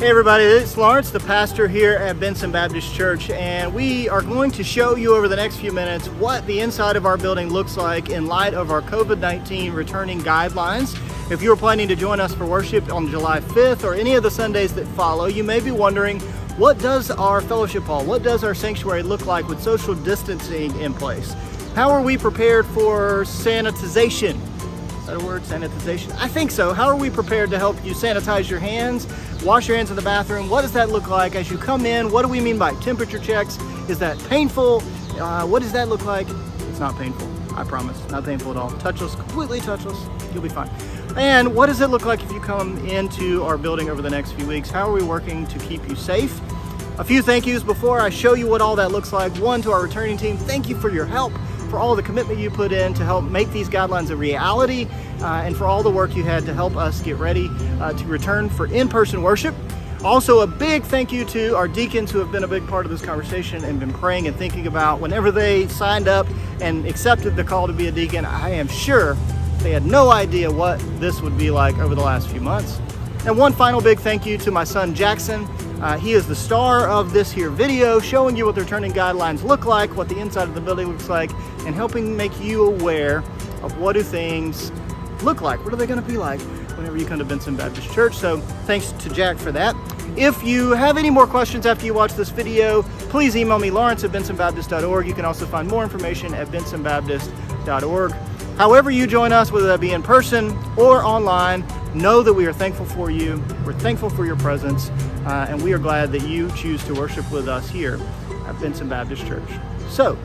Hey everybody, it's Lawrence, the pastor here at Benson Baptist Church, and we are going to show you over the next few minutes what the inside of our building looks like in light of our COVID-19 returning guidelines. If you are planning to join us for worship on July 5th or any of the Sundays that follow, you may be wondering, what does our fellowship hall, what does our sanctuary look like with social distancing in place? How are we prepared for sanitization? Is that a word, sanitization? I think so. How are we prepared to help you sanitize your hands, wash your hands in the bathroom? What does that look like as you come in? What do we mean by temperature checks? Is that painful? What does that look like? It's not painful, I promise. Not painful at all. Touchless, completely touchless. You'll be fine. And what does it look like if you come into our building over the next few weeks? How are we working to keep you safe? A few thank yous before I show you what all that looks like. One, to our returning team, thank you for your help, for all the commitment you put in to help make these guidelines a reality, and for all the work you had to help us get ready to return for in-person worship. Also, a big thank you to our deacons who have been a big part of this conversation and been praying and thinking about whenever they signed up and accepted the call to be a deacon. I am sure they had no idea what this would be like over the last few months. And one final big thank you to my son Jackson. He is the star of this here video, showing you what the returning guidelines look like, what the inside of the building looks like, and helping make you aware of what do things look like. What are they going to be like whenever you come to Benson Baptist Church? So thanks to Jack for that. If you have any more questions after you watch this video, please email me, lawrence@bensonbaptist.org. You can also find more information at bensonbaptist.org. However you join us, whether that be in person or online, know that we are thankful for you. We're thankful for your presence, and we are glad that you choose to worship with us here at Benson Baptist Church. So,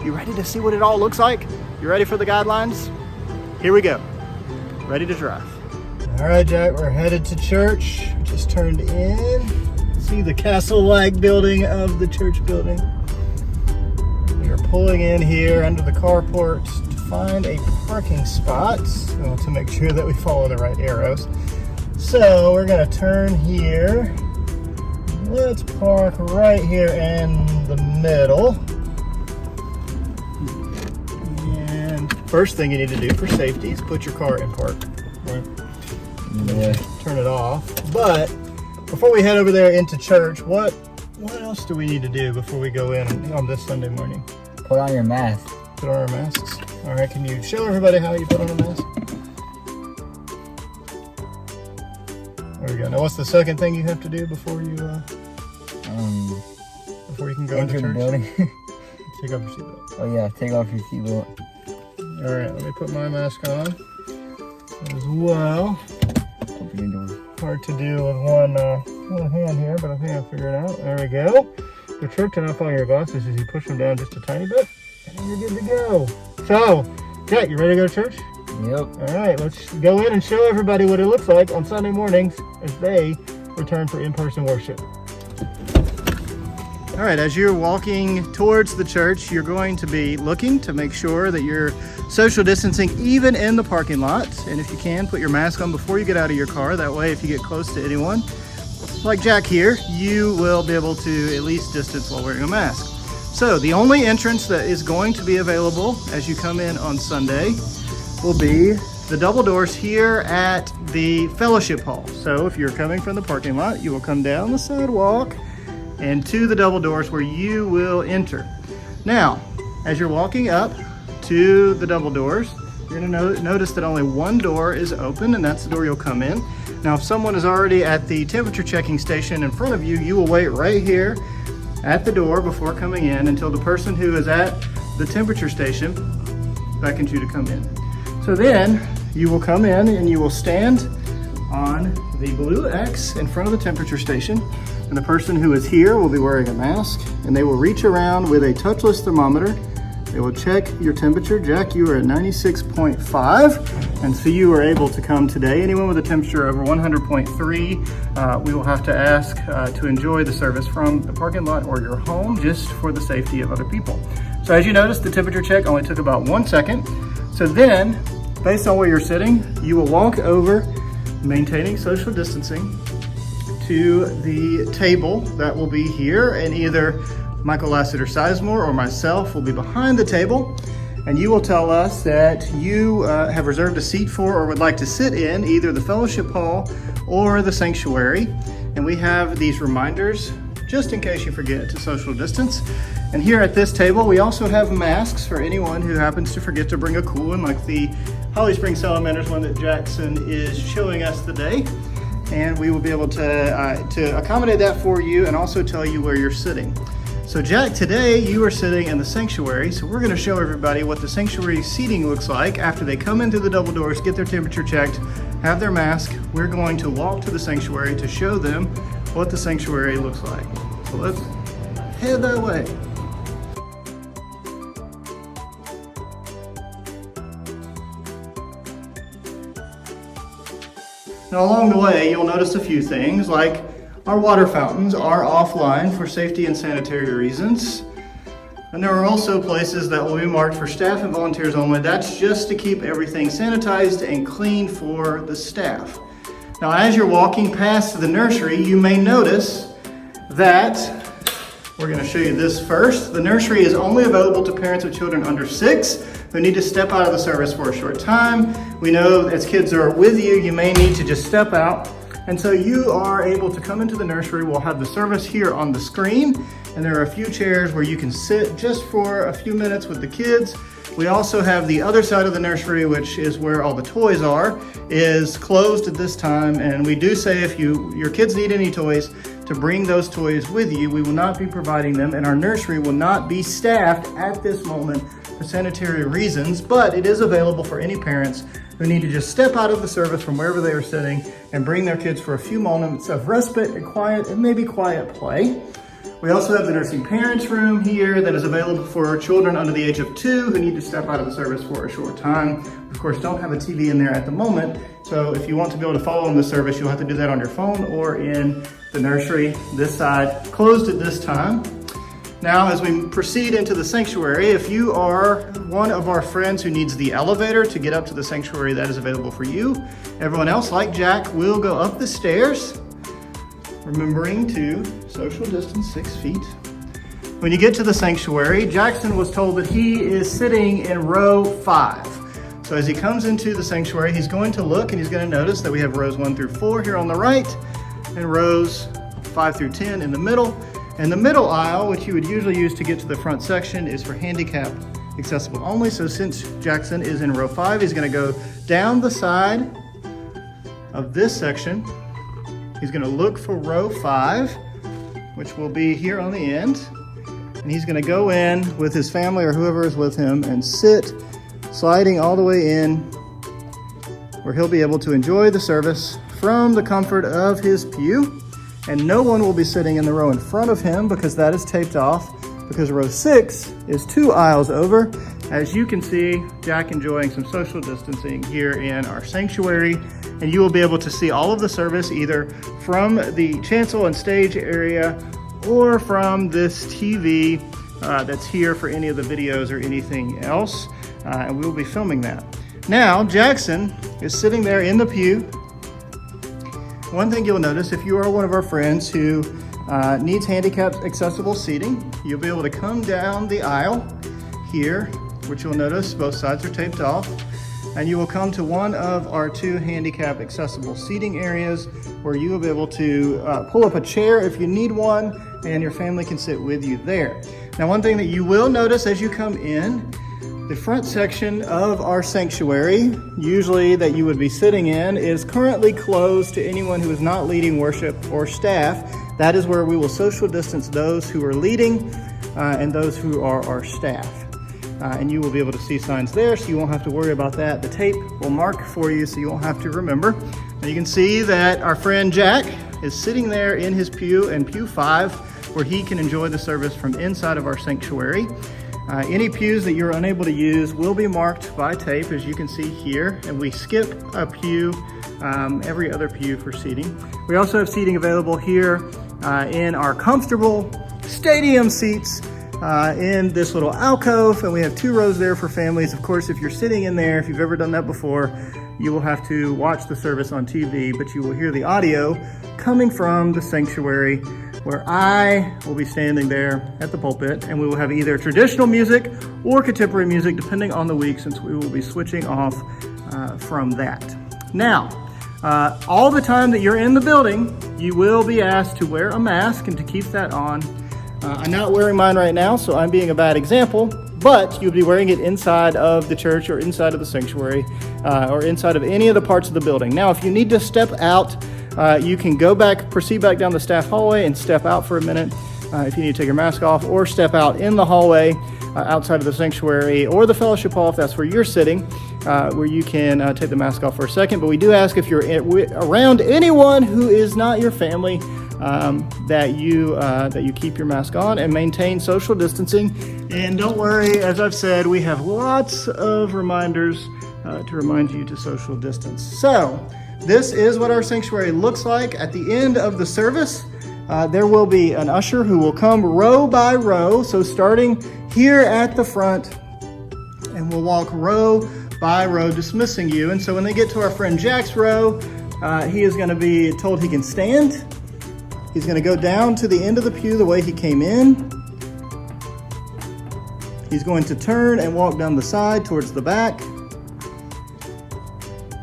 you ready to see what it all looks like? You ready for the guidelines? Here we go. Ready to drive. All right, Jack, we're headed to church. Just turned in. See the castle-like building of the church building. We are pulling in here under the carport to find a parking spot to make sure that we follow the right arrows. So we're gonna turn here. Let's park right here in the middle. And first thing you need to do for safety is put your car in park. Right? Yeah. Turn it off. But before we head over there into church, what else do we need to do before we go in on this Sunday morning? Put on your mask. Put on our masks. All right, can you show everybody how you put on a mask? There we go. Now, what's the second thing you have to do before you can go into church? Building. Take off your seatbelt. Oh yeah, take off your seatbelt. All right, let me put my mask on as well. Open your door. Hard to do with one hand here, but I think I'll figure it out. There we go. The trick to not falling your glasses is you push them down just a tiny bit, and then you're good to go. So, Jack, you ready to go to church? Yep. All right, let's go in and show everybody what it looks like on Sunday mornings as they return for in-person worship. All right, as you're walking towards the church, you're going to be looking to make sure that you're social distancing even in the parking lot. And if you can, put your mask on before you get out of your car. That way, if you get close to anyone, like Jack here, you will be able to at least distance while wearing a mask. So the only entrance that is going to be available as you come in on Sunday will be the double doors here at the fellowship hall. So if you're coming from the parking lot, you will come down the sidewalk and to the double doors where you will enter. Now, as you're walking up to the double doors, you're gonna notice that only one door is open, and that's the door you'll come in. Now, if someone is already at the temperature checking station in front of you, you will wait right here at the door before coming in until the person who is at the temperature station beckons you to come in. So then you will come in and you will stand on the blue X in front of the temperature station, and the person who is here will be wearing a mask, and they will reach around with a touchless thermometer. They will check your temperature. Jack, you are at 96.5, and so you are able to come today. Anyone with a temperature over 100.3, we will have to ask to enjoy the service from the parking lot or your home, just for the safety of other people. So as you notice, the temperature check only took about 1 second. So then, based on where you're sitting, you will walk over, maintaining social distancing, to the table that will be here, and either Michael Lassiter Sizemore or myself will be behind the table, and you will tell us that you have reserved a seat for or would like to sit in either the fellowship hall or the sanctuary. and we have these reminders just in case you forget to social distance. And here at this table, we also have masks for anyone who happens to forget to bring a cool one, like the Holly Springs Salamanders one that Jackson is showing us today. And we will be able to accommodate that for you and also tell you where you're sitting. So Jack, today you are sitting in the sanctuary, so we're going to show everybody what the sanctuary seating looks like after they come into the double doors, get their temperature checked, have their mask. We're going to walk to the sanctuary to show them what the sanctuary looks like. So let's head that way. Now along the way, you'll notice a few things, like our water fountains are offline for safety and sanitary reasons. And there are also places that will be marked for staff and volunteers only. That's just to keep everything sanitized and clean for the staff. Now, as you're walking past the nursery, you may notice that, we're going to show you this first, the nursery is only available to parents of children under 6 who need to step out of the service for a short time. We know as kids are with you, you may need to just step out. And so you are able to come into the nursery. We'll have the service here on the screen, and there are a few chairs where you can sit just for a few minutes with the kids. We also have the other side of the nursery, which is where all the toys are, is closed at this time. And we do say if your kids need any toys, to bring those toys with you. We will not be providing them, and our nursery will not be staffed at this moment for sanitary reasons, but it is available for any parents who need to just step out of the service from wherever they are sitting and bring their kids for a few moments of respite and quiet, and maybe quiet play. We also have the nursing parents room here that is available for children under the age of 2 who need to step out of the service for a short time. Of course, don't have a TV in there at the moment, so if you want to be able to follow in the service, you'll have to do that on your phone or in the nursery. This side closed at this time. Now, as we proceed into the sanctuary, if you are one of our friends who needs the elevator to get up to the sanctuary, that is available for you. Everyone else, like Jack, will go up the stairs, remembering to social distance 6 feet. When you get to the sanctuary, Jackson was told that he is sitting in row 5. So as he comes into the sanctuary, he's going to look and he's going to notice that we have rows 1 through 4 here on the right and rows 5 through 10 in the middle. And the middle aisle, which you would usually use to get to the front section, is for handicap accessible only. So since Jackson is in row 5, he's going to go down the side of this section. He's going to look for row 5, which will be here on the end. And he's going to go in with his family or whoever is with him and sit, sliding all the way in, where he'll be able to enjoy the service from the comfort of his pew. And no one will be sitting in the row in front of him because that is taped off, because row 6 is 2 aisles over. As you can see, Jack enjoying some social distancing here in our sanctuary, and you will be able to see all of the service either from the chancel and stage area or from this TV that's here for any of the videos or anything else, and we will be filming that. Now, Jackson is sitting there in the pew. One thing you'll notice, if you are one of our friends who needs handicap accessible seating, you'll be able to come down the aisle here, which you'll notice both sides are taped off, and you will come to one of our 2 handicap accessible seating areas where you will be able to pull up a chair if you need one, and your family can sit with you there. Now, one thing that you will notice as you come in, the front section of our sanctuary, usually that you would be sitting in, is currently closed to anyone who is not leading worship or staff. That is where we will social distance those who are leading and those who are our staff. And you will be able to see signs there, so you won't have to worry about that. The tape will mark for you, so you won't have to remember. Now you can see that our friend Jack is sitting there in his pew in pew 5, where he can enjoy the service from inside of our sanctuary. Any pews that you're unable to use will be marked by tape, as you can see here, and we skip a pew, every other pew for seating. We also have seating available here in our comfortable stadium seats in this little alcove, and we have 2 rows there for families. Of course, if you're sitting in there, if you've ever done that before, you will have to watch the service on TV, but you will hear the audio coming from the sanctuary, where I will be standing there at the pulpit, and we will have either traditional music or contemporary music, depending on the week, since we will be switching off from that. Now, All the time that you're in the building, you will be asked to wear a mask and to keep that on. I'm not wearing mine right now, so I'm being a bad example, but you'll be wearing it inside of the church or inside of the sanctuary or inside of any of the parts of the building. Now, if you need to step out, you can proceed back down the staff hallway and step out for a minute if you need to take your mask off, or step out in the hallway outside of the sanctuary or the fellowship hall if that's where you're sitting, where you can take the mask off for a second. But we do ask, if you're around anyone who is not your family, that you keep your mask on and maintain social distancing. And don't worry, as I've said, we have lots of reminders to remind you to social distance. So this is what our sanctuary looks like at the end of the service. There will be an usher who will come row by row. So starting here at the front, and we'll walk row by row, dismissing you. And so when they get to our friend Jack's row, he is going to be told he can stand. He's going to go down to the end of the pew the way he came in. He's going to turn and walk down the side towards the back.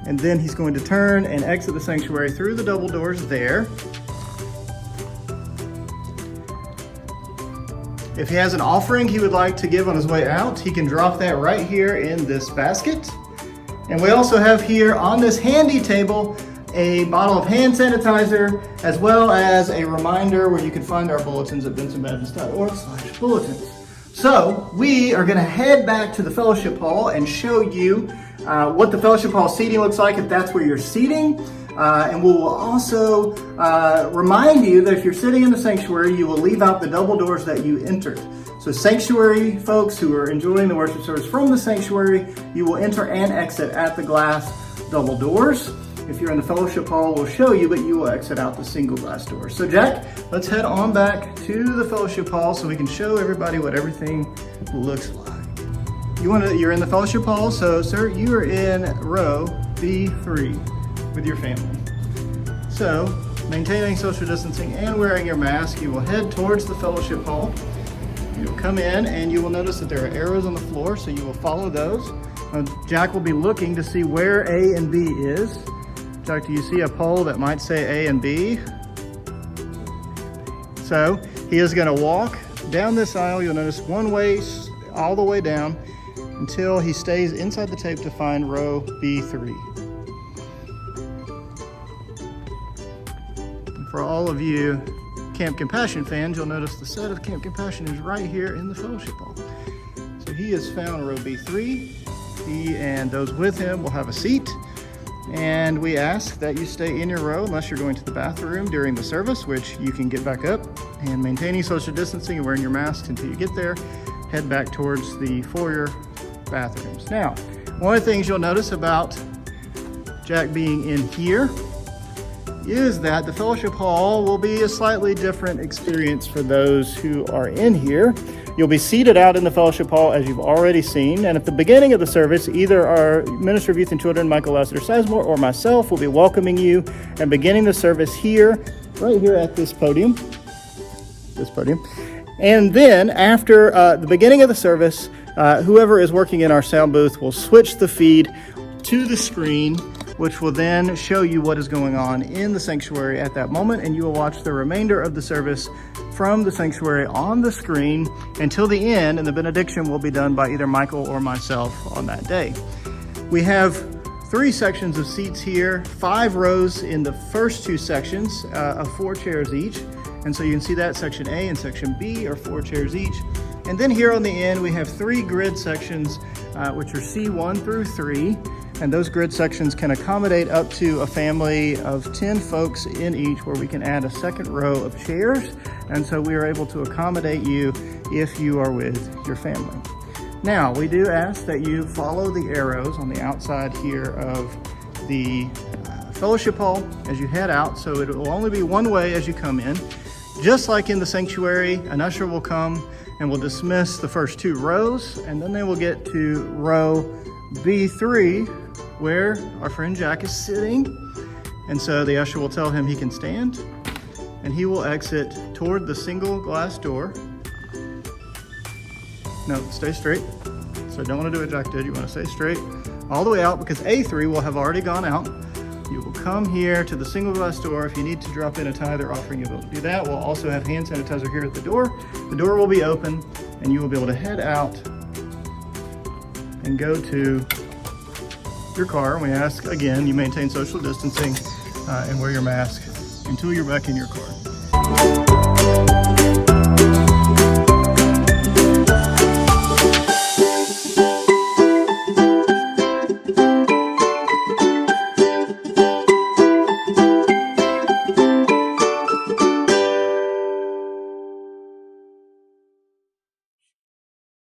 And then he's going to turn and exit the sanctuary through the double doors there. If he has an offering he would like to give on his way out, he can drop that right here in this basket. And we also have here on this handy table a bottle of hand sanitizer, as well as a reminder where you can find our bulletins at bensonbaptist.org/bulletins. So we are going to head back to the fellowship hall and show you what the fellowship hall seating looks like if that's where you're seating. And we will also remind you that if you're sitting in the sanctuary, you will leave out the double doors that you entered. So sanctuary folks who are enjoying the worship service from the sanctuary, you will enter and exit at the glass double doors. If you're in the fellowship hall, we'll show you, but you will exit out the single glass doors. So Jack, let's head on back to the fellowship hall so we can show everybody what everything looks like. You're in the fellowship hall, so sir, you are in row B3 with your family. So, maintaining social distancing and wearing your mask, you will head towards the fellowship hall. You will come in and you will notice that there are arrows on the floor, so you will follow those. Jack will be looking to see where A and B is. Jack, do you see a pole that might say A and B? So he is going to walk down this aisle. You'll notice one way all the way down until he stays inside the tape to find row B3. And for all of you Camp Compassion fans, you'll notice the set of Camp Compassion is right here in the fellowship hall. So he has found row B3. He and those with him will have a seat. And we ask that you stay in your row unless you're going to the bathroom during the service, which you can get back up, and maintaining social distancing and wearing your mask until you get there. Head back towards the foyer bathrooms. Now, one of the things you'll notice about Jack being in here is that the fellowship hall will be a slightly different experience for those who are in here. You'll be seated out in the fellowship hall as you've already seen, and at the beginning of the service, either our Minister of Youth and Children, Michael Lassiter Sizemore, or myself will be welcoming you and beginning the service here, right here at this podium. And then after the beginning of the service, whoever is working in our sound booth will switch the feed to the screen, which will then show you what is going on in the sanctuary at that moment, and you will watch the remainder of the service from the sanctuary on the screen until the end, and the benediction will be done by either Michael or myself on that day. We have 3 sections of seats here, 5 rows in the first 2 sections of 4 chairs each. And so you can see that section A and section B are 4 chairs each. And then here on the end, we have 3 grid sections, which are C1 through 3. And those grid sections can accommodate up to a family of 10 folks in each, where we can add a second row of chairs. And so we are able to accommodate you if you are with your family. Now, we do ask that you follow the arrows on the outside here of the fellowship hall as you head out. So it will only be one way as you come in. Just like in the sanctuary, an usher will come and will dismiss the first 2 rows, and then they will get to row B3, where our friend Jack is sitting. And so the usher will tell him he can stand, and he will exit toward the single glass door. No, stay straight. So don't want to do what Jack did. You want to stay straight all the way out, because A3 will have already gone out. You will come here to the single glass door. If you need to drop in a tithe or offering, you'll be able to do that. We'll also have hand sanitizer here at the door. The door will be open and you will be able to head out and go to your car. And we ask, again, you maintain social distancing and wear your mask until you're back in your car.